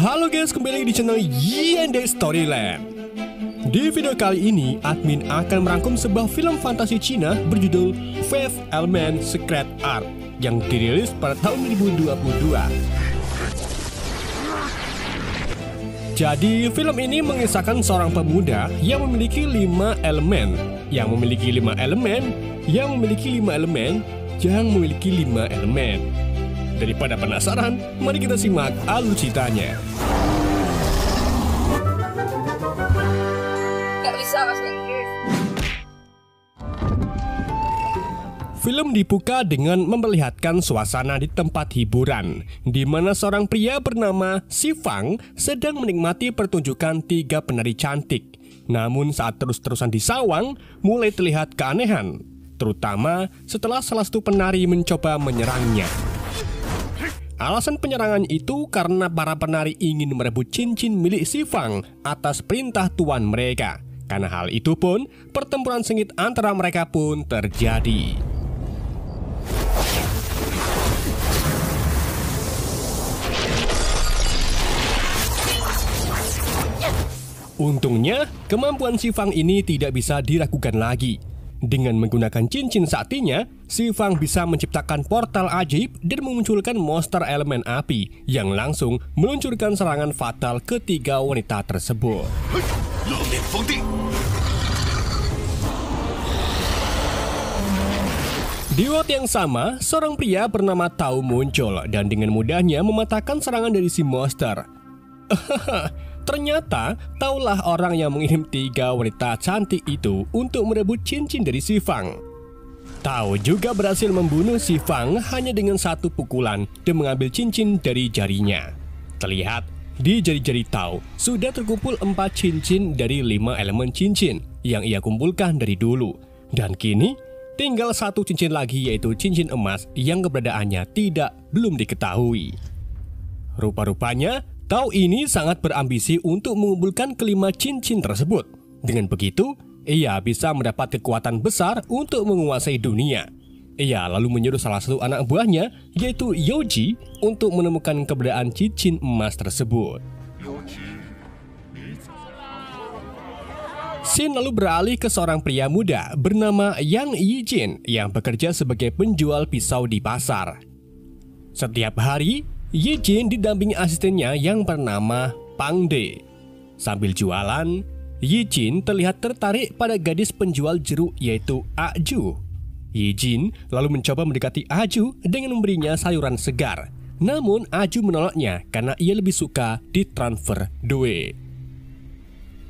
Halo guys, kembali di channel YND Storyland. Di video kali ini, admin akan merangkum sebuah film fantasi Cina berjudul Fifth Element Secret Art yang dirilis pada tahun 2022. Jadi, film ini mengisahkan seorang pemuda yang memiliki 5 elemen, yang memiliki 5 elemen, yang memiliki 5 elemen, yang memiliki 5 elemen. Daripada penasaran, mari kita simak alur ceritanya. Gak bisa bahasa Inggris. Film dibuka dengan memperlihatkan suasana di tempat hiburan, di mana seorang pria bernama Si Fang sedang menikmati pertunjukan 3 penari cantik. Namun saat terus-terusan disawang, mulai terlihat keanehan, terutama setelah salah satu penari mencoba menyerangnya. Alasan penyerangan itu karena para penari ingin merebut cincin milik Si Fang atas perintah tuan mereka. Karena hal itu pun, pertempuran sengit antara mereka pun terjadi. Untungnya, kemampuan Si Fang ini tidak bisa diragukan lagi. Dengan menggunakan cincin saktinya, Si Fang bisa menciptakan portal ajaib dan memunculkan monster elemen api yang langsung meluncurkan serangan fatal ke 3 wanita tersebut. Di waktu yang sama, seorang pria bernama Tao muncul dan dengan mudahnya mematahkan serangan dari si monster. Ternyata, taulah orang yang mengirim 3 wanita cantik itu untuk merebut cincin dari Si Fang. Tao juga berhasil membunuh Si Fang hanya dengan 1 pukulan dan mengambil cincin dari jarinya. Terlihat, di jari-jari Tao sudah terkumpul 4 cincin dari 5 elemen cincin yang ia kumpulkan dari dulu. Dan kini, tinggal 1 cincin lagi, yaitu cincin emas yang keberadaannya belum diketahui. Rupa-rupanya, Tao ini sangat berambisi untuk mengumpulkan kelima cincin tersebut. Dengan begitu, ia bisa mendapat kekuatan besar untuk menguasai dunia. Ia lalu menyuruh salah satu anak buahnya, yaitu Yoji, untuk menemukan keberadaan cincin emas tersebut. Scene lalu beralih ke seorang pria muda bernama Yang Yijin yang bekerja sebagai penjual pisau di pasar. Setiap hari, Yijin didampingi asistennya yang bernama Pang De. Sambil jualan, Yijin terlihat tertarik pada gadis penjual jeruk yaitu Aju. Yijin lalu mencoba mendekati Aju dengan memberinya sayuran segar. Namun Aju menolaknya karena ia lebih suka ditransfer duit.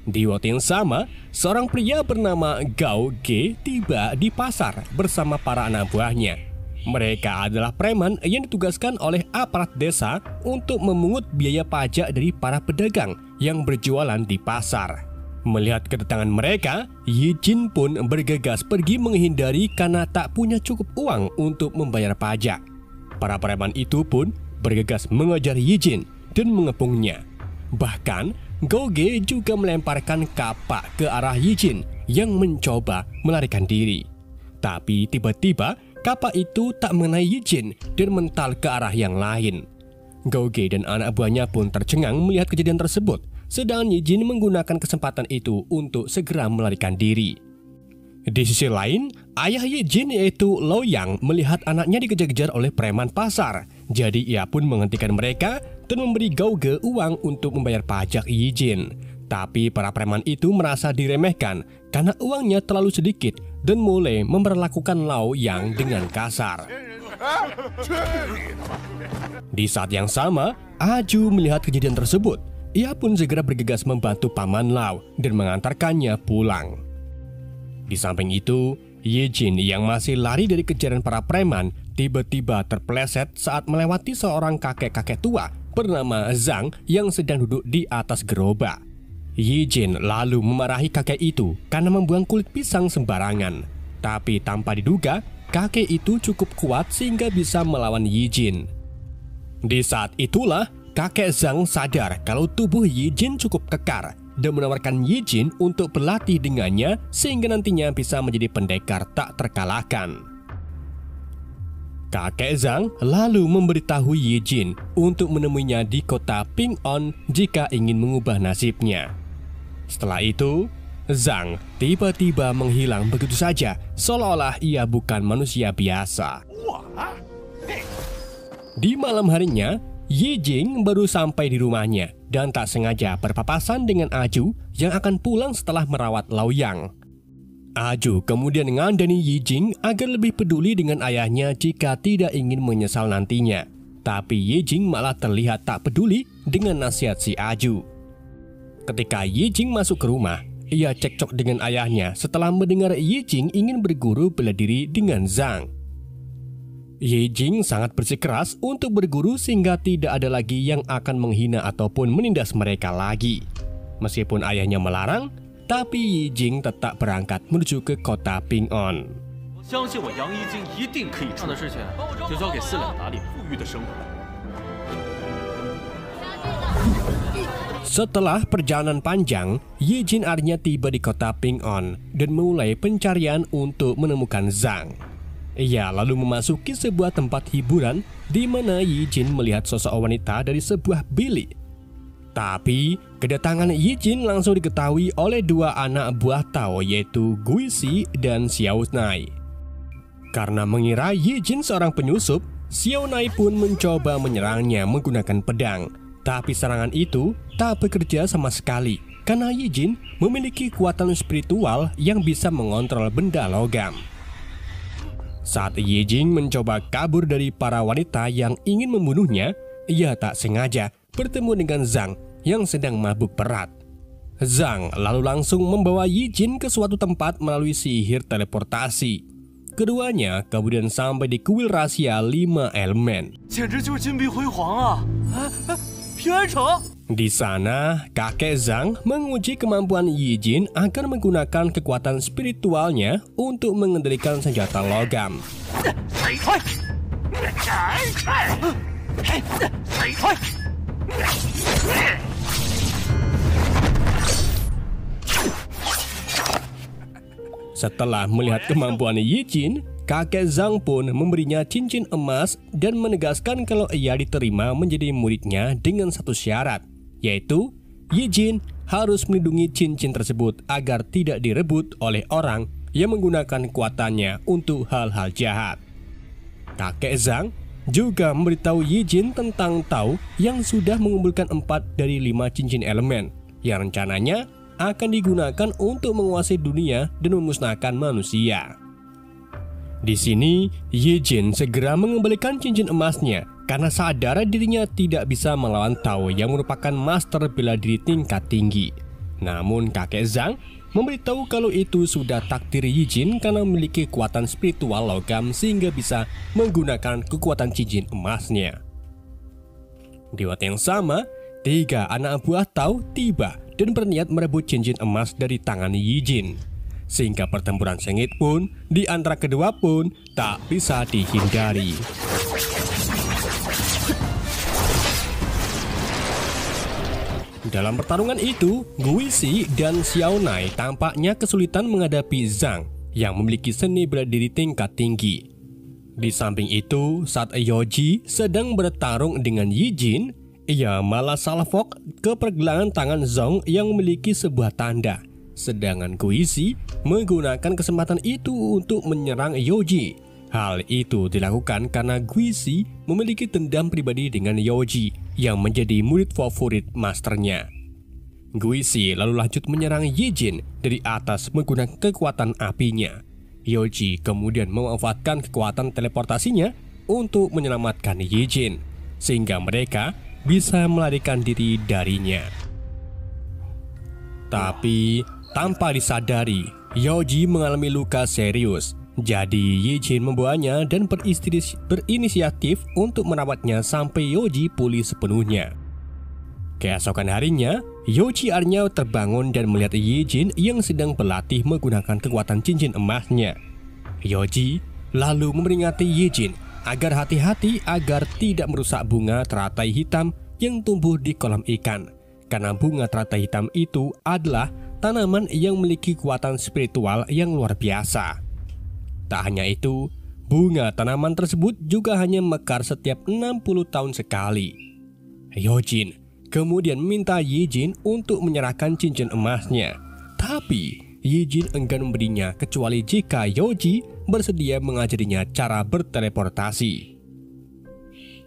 Di waktu yang sama, seorang pria bernama Gao Ge tiba di pasar bersama para anak buahnya. Mereka adalah preman yang ditugaskan oleh aparat desa untuk memungut biaya pajak dari para pedagang yang berjualan di pasar. Melihat kedatangan mereka, Yijin pun bergegas pergi menghindari karena tak punya cukup uang untuk membayar pajak. Para preman itu pun bergegas mengejar Yijin dan mengepungnya. Bahkan, Goge juga melemparkan kapak ke arah Yijin yang mencoba melarikan diri. Tapi tiba-tiba, kapak itu tak mengenai Yijin dan mental ke arah yang lain. Goge dan anak buahnya pun tercengang melihat kejadian tersebut, sedangkan Yijin menggunakan kesempatan itu untuk segera melarikan diri. Di sisi lain, ayah Yijin yaitu Loyang melihat anaknya dikejar-kejar oleh preman pasar. Jadi ia pun menghentikan mereka dan memberi Goge uang untuk membayar pajak Yijin. Tapi para preman itu merasa diremehkan karena uangnya terlalu sedikit dan mulai memperlakukan Loyang dengan kasar. Di saat yang sama, Aju melihat kejadian tersebut. Ia pun segera bergegas membantu paman Lau dan mengantarkannya pulang. Di samping itu, Yijin yang masih lari dari kejaran para preman tiba-tiba terpeleset saat melewati seorang kakek-kakek tua bernama Zhang yang sedang duduk di atas gerobak. Yijin lalu memarahi kakek itu karena membuang kulit pisang sembarangan. Tapi tanpa diduga, kakek itu cukup kuat sehingga bisa melawan Yijin. Di saat itulah, kakek Zhang sadar kalau tubuh Yijin cukup kekar dan menawarkan Yijin untuk berlatih dengannya sehingga nantinya bisa menjadi pendekar tak terkalahkan. Kakek Zhang lalu memberitahu Ye Jin untuk menemuinya di kota Ping On jika ingin mengubah nasibnya. Setelah itu, Zhang tiba-tiba menghilang begitu saja, seolah-olah ia bukan manusia biasa. Di malam harinya, Ye Jin baru sampai di rumahnya dan tak sengaja berpapasan dengan Aju yang akan pulang setelah merawat Laoyang. Aju kemudian mengandani Ye Jin agar lebih peduli dengan ayahnya jika tidak ingin menyesal nantinya. Tapi Ye Jin malah terlihat tak peduli dengan nasihat si Aju. Ketika Ye Jin masuk ke rumah, ia cekcok dengan ayahnya setelah mendengar Ye Jin ingin berguru bela diri dengan Zhang. Ye Jin sangat bersikeras untuk berguru sehingga tidak ada lagi yang akan menghina ataupun menindas mereka lagi. Meskipun ayahnya melarang, tapi Ye Jin tetap berangkat menuju ke kota Ping On. Setelah perjalanan panjang, Ye Jin akhirnya tiba di kota Ping On dan mulai pencarian untuk menemukan Zhang. Ia lalu memasuki sebuah tempat hiburan di mana Ye Jin melihat sosok wanita dari sebuah bilik. Tapi kedatangan Ye Jin langsung diketahui oleh dua anak buah Tao, yaitu Guisi dan Xiao Nai. Karena mengira Ye Jin seorang penyusup, Xiao Nai pun mencoba menyerangnya menggunakan pedang. Tapi serangan itu tak bekerja sama sekali karena Ye Jin memiliki kekuatan spiritual yang bisa mengontrol benda logam. Saat Ye Jin mencoba kabur dari para wanita yang ingin membunuhnya, ia tak sengaja bertemu dengan Zhang yang sedang mabuk berat. Zhang lalu langsung membawa Ye Jin ke suatu tempat melalui sihir teleportasi. Keduanya kemudian sampai di kuil rahasia 5 elemen. Di sana, kakek Zhang menguji kemampuan Ye Jin agar menggunakan kekuatan spiritualnya untuk mengendalikan senjata logam. Setelah melihat kemampuan Ye Jin, kakek Zhang pun memberinya cincin emas dan menegaskan kalau ia diterima menjadi muridnya dengan satu syarat, yaitu Ye Jin harus melindungi cincin tersebut agar tidak direbut oleh orang yang menggunakan kekuatannya untuk hal-hal jahat. Kakek Zhang juga memberitahu Ye Jin tentang Tao yang sudah mengumpulkan 4 dari 5 cincin elemen yang rencananya akan digunakan untuk menguasai dunia dan memusnahkan manusia. Di sini, Ye Jin segera mengembalikan cincin emasnya karena sadar dirinya tidak bisa melawan Tao yang merupakan master bela diri tingkat tinggi. Namun kakek Zhang memberitahu kalau itu sudah takdir Ye Jin karena memiliki kekuatan spiritual logam sehingga bisa menggunakan kekuatan cincin emasnya. Di waktu yang sama, 3 anak buah Tao tiba dan berniat merebut cincin emas dari tangan Ye Jin. Sehingga pertempuran sengit pun di antara kedua pun tak bisa dihindari. Dalam pertarungan itu, Guisi dan Xiao Nai tampaknya kesulitan menghadapi Zhang yang memiliki seni bela diri tingkat tinggi. Di samping itu, saat Yoji sedang bertarung dengan Ye Jin, ia malah salfok ke pergelangan tangan Zhang yang memiliki sebuah tanda. Sedangkan Guisi menggunakan kesempatan itu untuk menyerang Yoji. Hal itu dilakukan karena Guisi memiliki dendam pribadi dengan Yoji yang menjadi murid favorit masternya. Guisi lalu lanjut menyerang Ye Jin dari atas menggunakan kekuatan apinya. Yoji kemudian memanfaatkan kekuatan teleportasinya untuk menyelamatkan Ye Jin, sehingga mereka bisa melarikan diri darinya. Tapi tanpa disadari, Yoji mengalami luka serius. Jadi Ye Jin membawanya dan berinisiatif untuk merawatnya sampai Yoji pulih sepenuhnya. Keesokan harinya, Yoji akhirnya terbangun dan melihat Ye Jin yang sedang berlatih menggunakan kekuatan cincin emasnya. Yoji lalu memperingati Ye Jin agar hati-hati agar tidak merusak bunga teratai hitam yang tumbuh di kolam ikan. Karena bunga teratai hitam itu adalah tanaman yang memiliki kekuatan spiritual yang luar biasa. Tak hanya itu, bunga tanaman tersebut juga hanya mekar setiap 60 tahun sekali. Yojin kemudian meminta Yijin untuk menyerahkan cincin emasnya. Tapi Yijin enggan memberinya kecuali jika Yoji bersedia mengajarinya cara berteleportasi.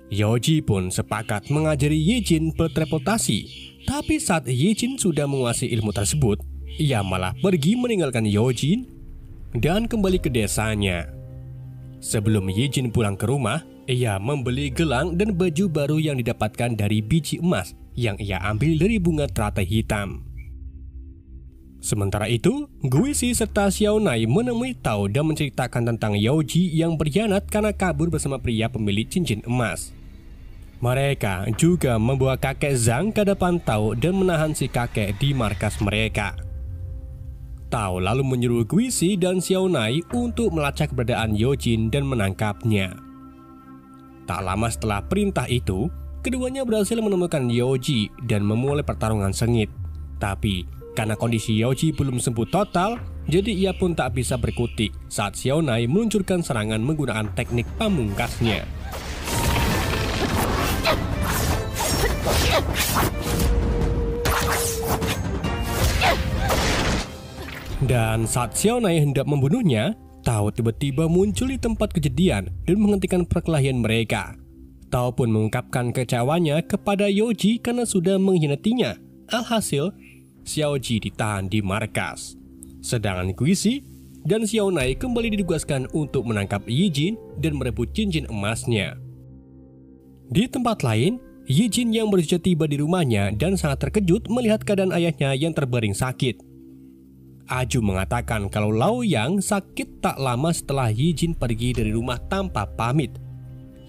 Yoji pun sepakat mengajari Yijin berteleportasi. Tapi saat Yijin sudah menguasai ilmu tersebut, ia malah pergi meninggalkan Yojin dan kembali ke desanya. Sebelum Yijin pulang ke rumah, ia membeli gelang dan baju baru yang didapatkan dari biji emas yang ia ambil dari bunga teratai hitam. Sementara itu, Guizi serta Xiaonai menemui Tao dan menceritakan tentang Yaoji yang berkhianat karena kabur bersama pria pemilik cincin emas. Mereka juga membawa kakek Zhang ke depan Tao dan menahan si kakek di markas mereka. Tao lalu menyuruh Guizi dan Xiaonai untuk melacak keberadaan Yojin dan menangkapnya. Tak lama setelah perintah itu, keduanya berhasil menemukan Yoji dan memulai pertarungan sengit. Tapi karena kondisi Yoji belum sembuh total, jadi ia pun tak bisa berkutik saat Xiaonai meluncurkan serangan menggunakan teknik pamungkasnya. Dan saat Xiaonai hendak membunuhnya, Tao tiba-tiba muncul di tempat kejadian dan menghentikan perkelahian mereka. Tao pun mengungkapkan kecewanya kepada Yoji karena sudah mengkhianatinya. Alhasil, Xiaoji ditahan di markas. Sedangkan Guizi dan Xiaonai kembali ditugaskan untuk menangkap Yijin dan merebut cincin emasnya. Di tempat lain, Yijin yang baru saja tiba di rumahnya dan sangat terkejut melihat keadaan ayahnya yang terbaring sakit. Aju mengatakan kalau Laoyang sakit tak lama setelah Yijin pergi dari rumah tanpa pamit.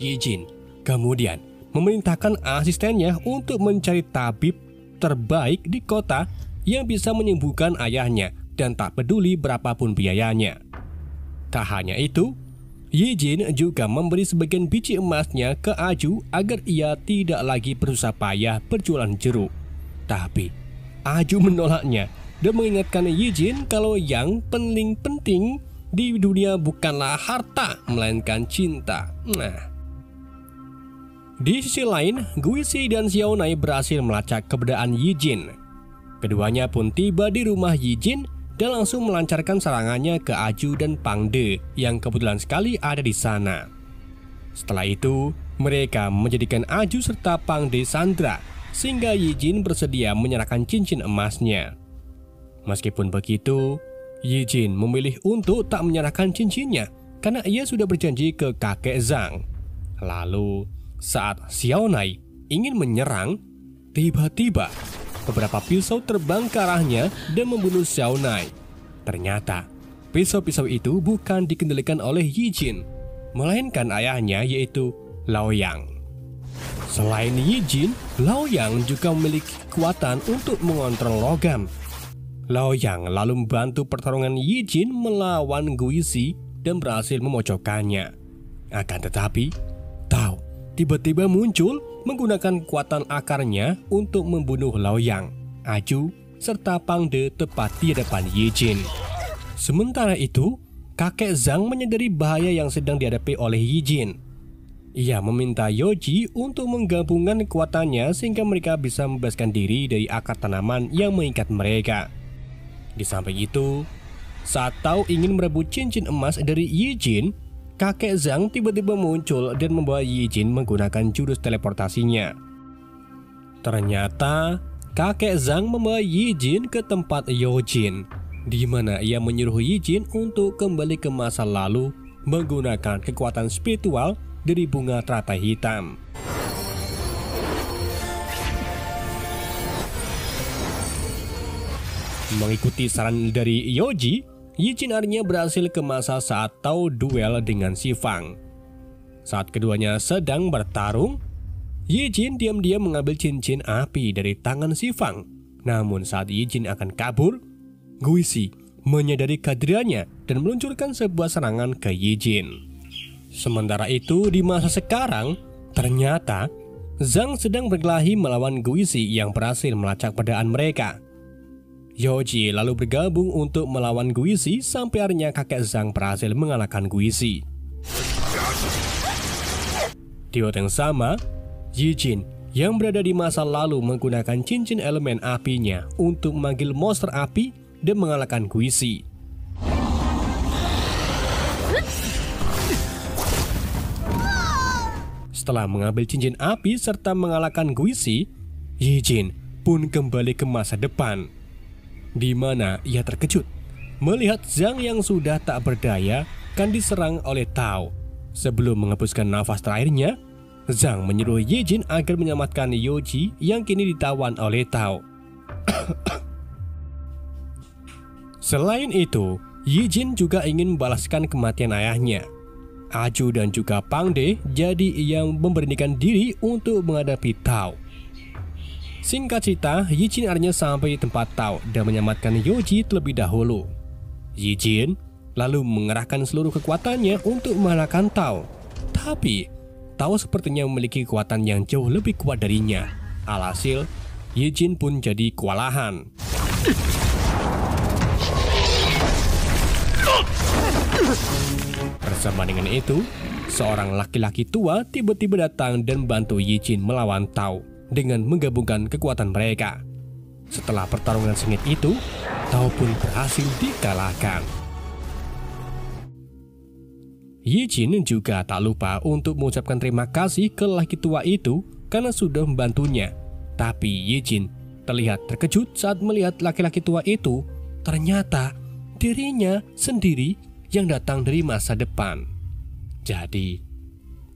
Yijin kemudian memerintahkan asistennya untuk mencari tabib terbaik di kota yang bisa menyembuhkan ayahnya dan tak peduli berapapun biayanya. Tak hanya itu, Yijin juga memberi sebagian biji emasnya ke Aju agar ia tidak lagi berusaha payah berjualan jeruk. Tapi Aju menolaknya dan mengingatkan Yijin kalau yang paling penting di dunia bukanlah harta, melainkan cinta. Di sisi lain, Guizi dan Xiaonai berhasil melacak keberadaan Yijin. Keduanya pun tiba di rumah Yijin dan langsung melancarkan serangannya ke Aju dan Pangde yang kebetulan sekali ada di sana. Setelah itu, mereka menjadikan Aju serta Pangde sandra sehingga Yijin bersedia menyerahkan cincin emasnya. Meskipun begitu, Yijin memilih untuk tak menyerahkan cincinnya karena ia sudah berjanji ke kakek Zhang. Lalu, saat Xiaonai ingin menyerang, tiba-tiba beberapa pisau terbang ke arahnya dan membunuh Xiaonai. Ternyata, pisau-pisau itu bukan dikendalikan oleh Yijin, melainkan ayahnya yaitu Laoyang. Selain Yijin, Laoyang juga memiliki kekuatan untuk mengontrol logam. Laoyang lalu membantu pertarungan Yijin melawan Guizi dan berhasil memojokkannya. Akan tetapi, Tao tiba-tiba muncul menggunakan kekuatan akarnya untuk membunuh Laoyang, Aju, serta Pangde tepat di depan Yijin. Sementara itu, kakek Zhang menyadari bahaya yang sedang dihadapi oleh Yijin. Ia meminta Yoji untuk menggabungkan kekuatannya sehingga mereka bisa membebaskan diri dari akar tanaman yang mengikat mereka. Di samping itu, saat Tao ingin merebut cincin emas dari Yijin, kakek Zhang tiba-tiba muncul dan membawa Yijin menggunakan jurus teleportasinya. Ternyata, kakek Zhang membawa Yijin ke tempat Yojin, di mana ia menyuruh Yijin untuk kembali ke masa lalu menggunakan kekuatan spiritual dari bunga teratai hitam. Mengikuti saran dari Yoji, Yijin akhirnya berhasil ke masa saat Tao duel dengan Si Fang. Saat keduanya sedang bertarung, Yijin diam-diam mengambil cincin api dari tangan Si Fang. Namun saat Yijin akan kabur, Guizi menyadari kehadirannya dan meluncurkan sebuah serangan ke Yijin. Sementara itu di masa sekarang, ternyata Zhang sedang berkelahi melawan Guizi yang berhasil melacak keberadaan mereka. Yoji lalu bergabung untuk melawan Guizi sampai akhirnya kakek Zhang berhasil mengalahkan Guizi. Di waktu yang sama, Yi Jin yang berada di masa lalu menggunakan cincin elemen apinya untuk memanggil monster api dan mengalahkan Guizi. Setelah mengambil cincin api serta mengalahkan Guizi, Yi Jin pun kembali ke masa depan, di mana ia terkejut melihat Zhang yang sudah tak berdaya kan diserang oleh Tao. Sebelum menghembuskan nafas terakhirnya, Zhang menyuruh Yi Jin agar menyelamatkan Yoji yang kini ditawan oleh Tao. Selain itu, Yi Jin juga ingin membalaskan kematian ayahnya. Aju dan juga Pang De jadi yang memberanikan diri untuk menghadapi Tao. Singkat cerita, Yi Jin akhirnya sampai di tempat Tao dan menyelamatkan Yoji terlebih dahulu. Yi Jin lalu mengerahkan seluruh kekuatannya untuk mengalahkan Tao. Tapi Tao sepertinya memiliki kekuatan yang jauh lebih kuat darinya. Alhasil, Yi Jin pun jadi kewalahan. Bersama dengan itu, seorang laki-laki tua tiba-tiba datang dan membantu Yi Jin melawan Tao dengan menggabungkan kekuatan mereka. Setelah pertarungan sengit itu, Tao pun berhasil dikalahkan. Yi Jin juga tak lupa untuk mengucapkan terima kasih ke laki tua itu karena sudah membantunya. Tapi Yi Jin terlihat terkejut saat melihat laki-laki tua itu ternyata dirinya sendiri yang datang dari masa depan. Jadi,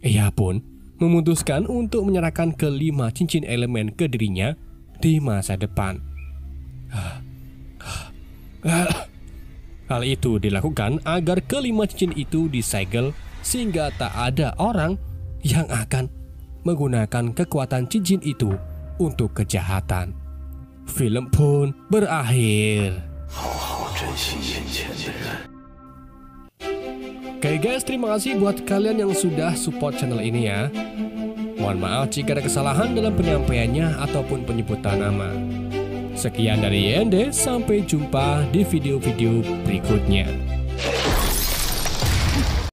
ia pun memutuskan untuk menyerahkan kelima cincin elemen ke dirinya di masa depan. Hal itu dilakukan agar kelima cincin itu disegel sehingga tak ada orang yang akan menggunakan kekuatan cincin itu untuk kejahatan. Film pun berakhir. Oke guys, terima kasih buat kalian yang sudah support channel ini ya. Mohon maaf jika ada kesalahan dalam penyampaiannya ataupun penyebutan nama. Sekian dari YND, sampai jumpa di video-video berikutnya.